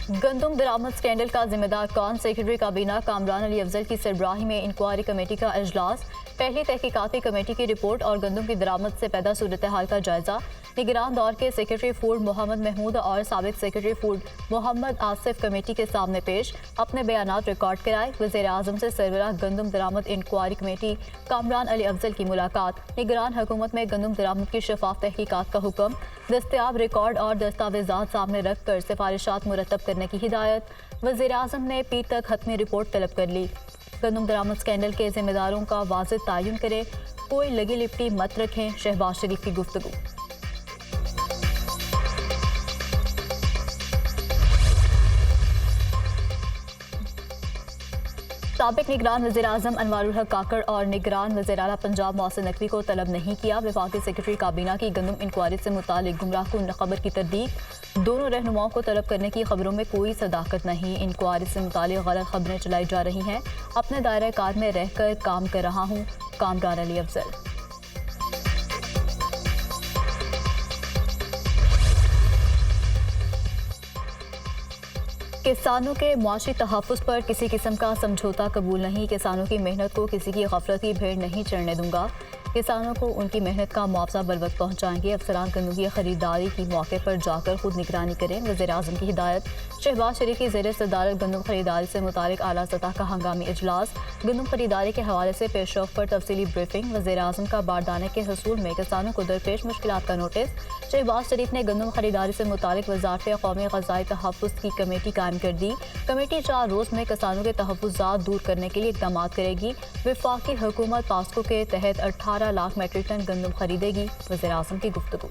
गंदुम दरामद scandal का जिम्मेदार कौन? सेक्रेटरी काबीना कामरान अली अफजल की सरबराही में इंक्वायरी कमेटी का इजलास। पहली तहकीकाती कमेटी की रिपोर्ट और गंदुम की दरामद से पैदा सूरत हाल का जायजा। निगरान दौर के सेक्रेटरी फूड मोहम्मद महमूद और साबिक secretary food Mohammad Asif committee के सामने पेश, अपने बयानात रिकॉर्ड कराए। वज़ीर आज़म से सरबराह गंदुम दरामद इंक्वायरी कमेटी कामरान अली अफजल की मुलाकात। निगरान हुकूमत में गंदुम दरामद की शफाफ तहकीकात का हुक्म। दस्तयाब रिकॉर्ड और दस्तावेजात सामने रख कर सिफारिशात मुरतब करने की हिदायत। वज़ीर आज़म ने पीर तक हतमी रिपोर्ट तलब कर ली। गंदुम दरामद स्कैंडल के जिम्मेदारों का वाज़ेह तयन करें, कोई लगी लिपटी मत रखें। शहबाज शरीफ की गुफ्तगू। साबिक निगरान वज़ीर आज़म अनवारुल हक काकड़ और निगरान वज़ीर आला पंजाब मोहसिन नकवी को तलब नहीं किया। वफाकी सेक्रेटरी काबीना की गंदुम इंक्वायरी से मुतालिक गुमराहकुन खबर की तस्दीक। दोनों रहनुमाओं को तलब करने की खबरों में कोई सदाकत नहीं। इंक्वायरी से मुतालिक गलत खबरें चलाई जा रही हैं। अपने दायरे कार में रहकर काम कर रहा हूँ। कामरान अली अफजल। किसानों के मुआशी तहफ़्फ़ुज़ पर किसी किस्म का समझौता कबूल नहीं। किसानों की मेहनत को किसी की गफलत की भेड़ नहीं चढ़ने दूंगा। किसानों को उनकी मेहनत का मुआवजा बर वक्त पहुँचाएंगे। अफसरान गंदुम की खरीदारी की मौके पर जाकर खुद निगरानी करें। वज़ीर आज़म की हिदायत। शहबाज शरीफ की ज़ेर सदारत गंदुम खरीदारी से मुतालिक आला सतह का हंगामी इजलास। गंदुम खरीदारी के हवाले से पेशरफ पर तफसीली ब्रीफिंग। वज़ीर आज़म का बारदाने के हसूल में किसानों को दरपेश मुश्किलात का नोटिस। शहबाज शरीफ ने गंदुम खरीदारी से मुतालिक वज़ारत क़ौमी ग़ज़ाई तहफ़्फ़ुज़ की कमेटी कायम कर दी। कमेटी 4 रोज़ में किसानों के तहफ़्फ़ुज़ात दूर करने के लिए इक़दाम करेगी। वफाकी हुकूमत पास्को के तहत 18 लाख मेट्रिक टन गंदुम खरीदेगी। वज़ीर आज़म की गुफ्तगू।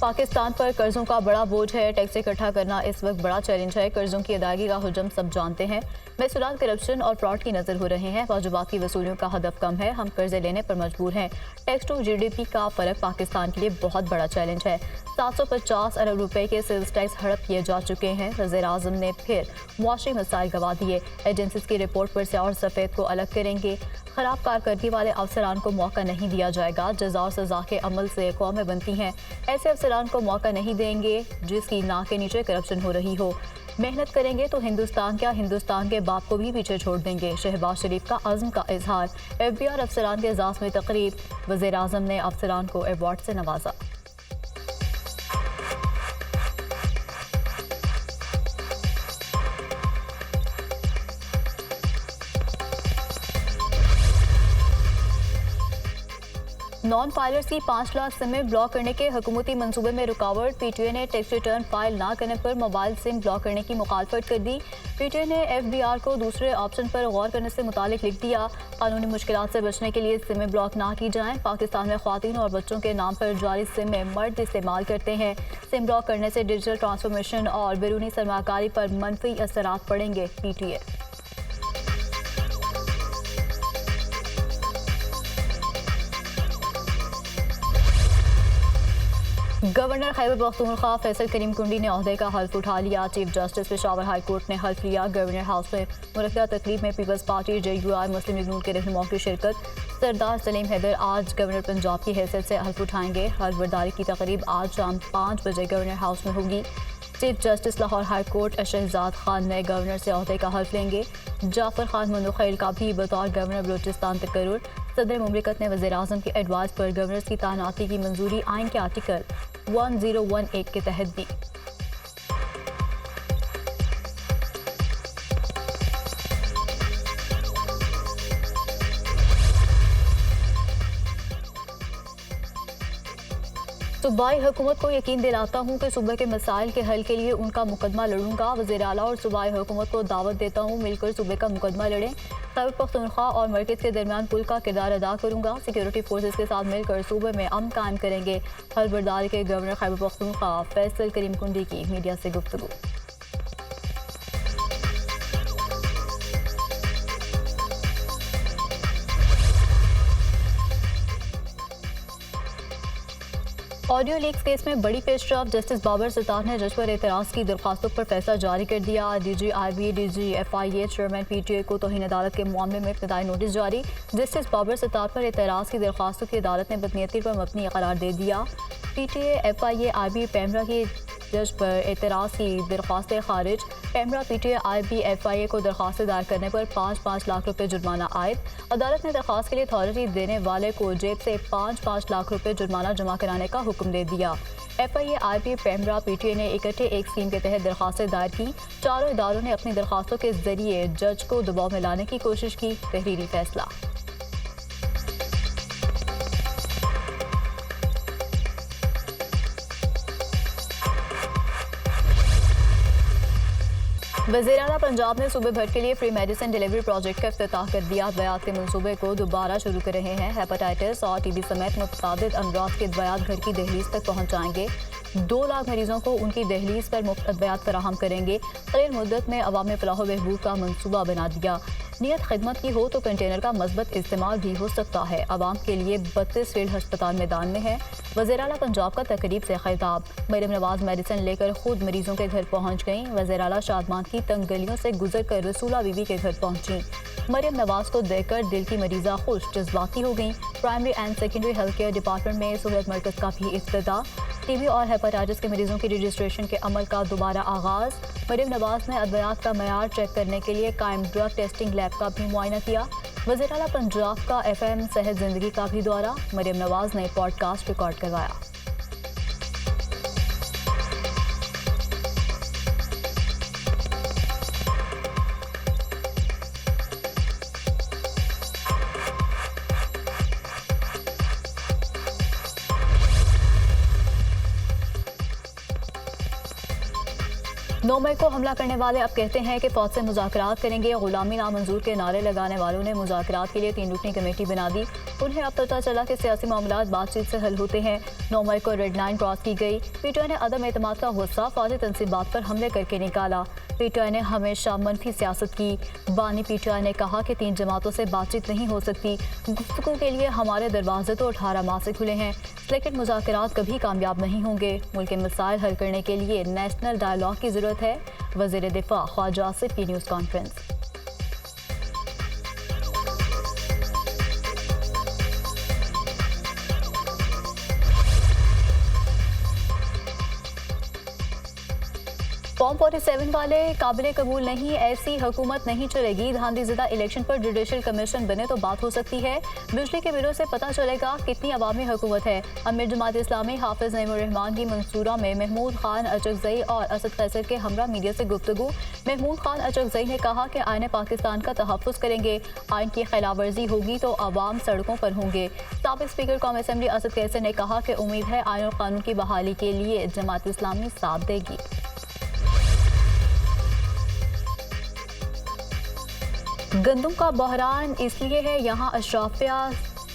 पाकिस्तान पर कर्जों का बड़ा बोझ है। टैक्स इकट्ठा करना इस वक्त बड़ा चैलेंज है। कर्जों की अदायगी का हुजम सब जानते हैं। महसूलात करप्शन और फ्रॉड की नजर हो रहे हैं। वाजिबात की वसूलियों का हदफ कम है। हम कर्जे लेने पर मजबूर हैं। टैक्स टू GDP का फर्क पाकिस्तान के लिए बहुत बड़ा चैलेंज है। 750 अरब रुपए के सेल्स टैक्स हड़प किए जा चुके हैं। वज़ीर आज़म ने फिर मुआशी मसाइल गवा दिए। एजेंसीज की रिपोर्ट पर से और सफ़ेद को अलग करेंगे। खराब कारकर्दगी वाले अफसरान को मौका नहीं दिया जाएगा। जज़ा और सज़ा के अमल से कौमें बनती हैं। ऐसे अफसरान को मौका नहीं देंगे जिसकी नाक के नीचे करप्शन हो रही हो। मेहनत करेंगे तो हिंदुस्तान क्या, हिंदुस्तान के बाप को भी पीछे छोड़ देंगे। शहबाज शरीफ का अज़्म का इजहार। FBR अफसरान के एजाज़ में तकरीब। वज़ीर आज़म ने अफसरान को अवार्ड से नवाजा। नॉन फाइलर्स की 5 लाख सिमें ब्लॉक करने के हुकूमती मंसूबे में रुकावट। PTI ने टैक्स रिटर्न फाइल ना करने पर मोबाइल सिम ब्लॉक करने की मुखालफत कर दी। PTI ने FBR को दूसरे ऑप्शन पर गौर करने से मुतालिक लिख दिया। कानूनी मुश्किलात से बचने के लिए सिमें ब्लॉक ना की जाएं। पाकिस्तान में ख्वातीन और बच्चों के नाम पर जारी सिमें मर्द इस्तेमाल करते हैं। सिम ब्लॉक करने से डिजिटल ट्रांसफॉर्मेशन और बैरूनी सरमाकारी पर मनफी असरात पड़ेंगे। PTI। गवर्नर खैबर पख्तूनख्वा फैसल करीम कुंडी ने ओहदे का हल्फ उठा लिया। Chief justice Peshawar high court ने हल्फ लिया। गवर्नर हाउस में मुनक्किदा तकरीब में पीपल्स पार्टी JUI मुस्लिम लीग नून के रहनुमाओं की शिरकत। सरदार सलीम हैदर आज गवर्नर पंजाब की हैसियत से हल्फ उठाएंगे। हल्फ बर्दारी की तकरीब आज शाम 5 बजे गवर्नर हाउस में होगी। Chief justice Lahore high court Shahzad Khan नए गवर्नर से ओहदे का हल्फ लेंगे। जाफर खान मुनखैल का भी बतौर गवर्नर बलूचिस्तान तकर्रुर। सदर मुमलिकत ने वज़ीर आज़म की एडवाइस पर गवर्नर्स की तैनाती की मंजूरी आइन के आर्टिकल 1018 के तहत दी। सूबाई हुकूमत को यकीन दिलाता हूँ कि सूबे के मसाइल के हल के लिए उनका मुकदमा लड़ूंगा। वज़ीर आला और सूबाई हुकूमत को दावत देता हूँ मिलकर सूबे का मुकदमा लड़ें। खैबर पख्तूनख्वा और मरकज़ के दरमियान पुल का किरदार अदा करूँगा। सिक्योरिटी फोर्सेज के साथ मिलकर सूबे में अमन कायम करेंगे। हल्फ बर्दारी के गवर्नर खैबर पख्तूनख्वा फैसल करीम कुंडी की मीडिया से गुफ्तगू। ऑडियो लीक्स केस में बड़ी पेशरफ। जस्टिस बाबर सितार ने जज पर एतराज़ की दरखास्तों पर फैसला जारी कर दिया। DGIB DGFIA चेयरमैन PTA को तौहीन अदालत के मामले में इब्तदाई नोटिस जारी। जस्टिस बाबर सितार पर एतराज़ की दरखास्तों की अदालत ने बदनीयती पर मबनी करार दे दिया। PTA FIA IB पैमरा की जज पर एतराज़ की दरख्वास्तें खारिज। पैमरा PTA IB FIA को दरख्वास्तें दायर करने पर 5-5 लाख रुपये जुर्माना आयद। अदालत ने दरख्वास्त के लिए अथॉरिटी देने वाले को जेब से 5-5 लाख रुपये जुर्माना जमा कराने का हुक्म दे दिया। FIA IB पैमरा PTA ने इकट्ठे एक स्कीम के तहत दरख्वास्तें दायर की। चारों इदारों ने अपनी दरख्वास्तों के जरिए जज को दबाव में लाने की कोशिश की। तहरीरी फैसला। वज़ीर-ए-आला पंजाब ने सूबे भर के लिए फ्री मेडिसिन डिलीवरी प्रोजेक्ट का इफ्तिताह कर दिया। दवायात के मनसूबे को दोबारा शुरू कर रहे हैं। हेपेटाइटिस और TB समेत मुतअद्दिद अमराज के दवायात घर की दहलीज तक पहुँचाएंगे। 2 लाख मरीजों को उनकी दहलीज पर मुफ्त अदवियात फराहम करेंगे। करीब मुद्दत में अवामी फलाह व बहबूद का मनसूबा बना दिया। नियत खिदमत की हो तो कंटेनर का मस्बत इस्तेमाल भी हो सकता है। आवाम के लिए 32 फील्ड हस्पताल मैदान में है। वज़ीर-ए-आला पंजाब का तकरीब से खिताब। मरियम नवाज मेडिसिन लेकर खुद मरीजों के घर पहुँच गईं। वज़ीर-ए-आला शादमान की तंग गलियों से गुजर कर रसूला बीबी के घर पहुँची। मरियम नवाज को देखकर दिल की मरीजा खुश जज्बाती हो गई। Primary and secondary health care department में सहूलत मरकज़ का भी इफ्तिताह। TB और हेपेटाइटिस के मरीजों की रजिस्ट्रेशन के अमल का दोबारा आगाज़। मरियम नवाज ने अद्वियात का मयार चेक करने के लिए कायम ड्रग टेस्टिंग लैब का भी मुआयना किया। वज़ीर-ए-आला पंजाब का FM सेहत ज़िंदगी का भी दौरा। मरियम नवाज ने पॉडकास्ट रिकॉर्ड करवाया। नौ मई को हमला करने वाले अब कहते हैं कि फौज से मुज़ाकरात करेंगे। गुलामी नामंजूर के नारे लगाने वालों ने मुज़ाकरात के लिए 3 रुकनी कमेटी बना दी। उन्हें अब पता चला कि सियासी मामलात बातचीत से हल होते हैं। 9 मई को रेड लाइन क्रॉस की गई। PTI ने अदम एतमाद का गुस्सा फौजी तंसीबात पर हमले करके निकाला। PTI ने हमेशा मनफी सियासत की। बानी PTI ने कहा कि 3 जमातों से बातचीत नहीं हो सकती। गुफ्तगू के लिए हमारे दरवाजे तो 18 माह से खुले हैं, लेकिन मुज़ाकरात कभी कामयाब नहीं होंगे। मुल्क के मसाइल हल करने के लिए नेशनल डायलॉग की ज़रूरत है। वज़ीर दिफा ख्वाजा आसिफ की न्यूज़ कॉन्फ्रेंस। फॉर्म 47 वाले काबिल कबूल नहीं, ऐसी हुकूमत नहीं चलेगी। धांधलीज़दा इलेक्शन पर जुडिशल कमीशन बने तो बात हो सकती है। बिजली के बिलों से पता चलेगा कितनी अवामी हुकूमत है। अमीर जमात इस्लामी हाफिज नईमुर रहमान की मंसूरा में महमूद खान अचकज़ई और असद कैसर के हमरा मीडिया से गुफ्तगू। महमूद खान अचकज़ई ने कहा कि आईन पाकिस्तान का तहफ़्फ़ुज़ करेंगे। आइन की खिलाफ वर्जी होगी तो अवाम सड़कों पर होंगे। साबिक़ स्पीकर कौमी असम्बली असद कैसर ने कहा कि उम्मीद है आइन और कानून की बहाली के लिए जमात इस्लामी साथ देगी। गंदम का बहरान इसलिए है यहाँ अशराफिया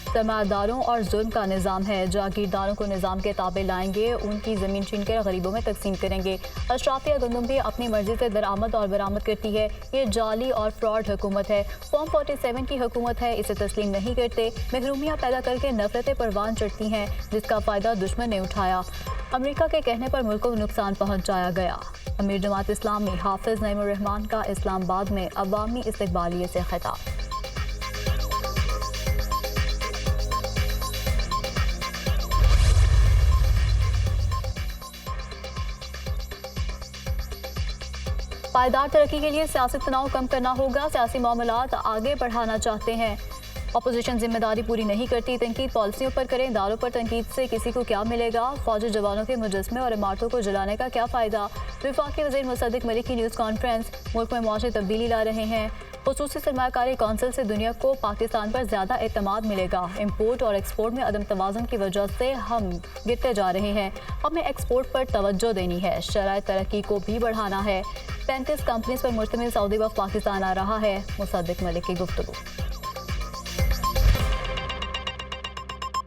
सरमादारों और जुल्म का निज़ाम है। जागीरदारों को निज़ाम के ताबे लाएंगे, उनकी ज़मीन छीन कर गरीबों में तकसीम करेंगे। अशराफिया गंदम भी अपनी मर्जी से दरामद और बरामद करती है। ये जाली और फ्रॉड हुकूमत है। फॉर्म 47 की हुकूमत है, इसे तस्लीम नहीं करते। महरूमियाँ पैदा करके नफरतें परवान चढ़ती हैं, जिसका फ़ायदा दुश्मन ने उठाया। अमेरिका के कहने पर मुल्क को नुकसान पहुँचाया गया। अमीर जमात इस्लामी हाफिज नईमुर रहमान का इस्लामाबाद में अवामी इस्तकबालिये से खिताब। पायदार तरक्की के लिए सियासी तनाव कम करना होगा। सियासी मामलात आगे बढ़ाना चाहते हैं। अपोजिशन जिम्मेदारी पूरी नहीं करती, तनकीद पॉलिसियों पर करें। दारों पर तनकीद से किसी को क्या मिलेगा? फौजी जवानों के मुजस्मे और इमारतों को जलाने का क्या फ़ायदा? वफाकी वज़ीर मुसद्दिक मलिक की न्यूज़ कॉन्फ्रेंस। मुल्क में मौसमी तब्दीली ला रहे हैं। खुसूसी सरमायाकारी कौंसिल से दुनिया को पाकिस्तान पर ज़्यादा एतमाद मिलेगा। इम्पोर्ट और एक्सपोर्ट में अदम तवाज़ुन की वजह से हम गिरते जा रहे हैं। हमें एक्सपोर्ट पर तवज्जो देनी है। शराय तरक्की को भी बढ़ाना है। 35 कंपनीज पर मुश्तमिल सऊदी वफ़द पाकिस्तान आ रहा है। मुसद्दिक मलिक की गुफ्तगू।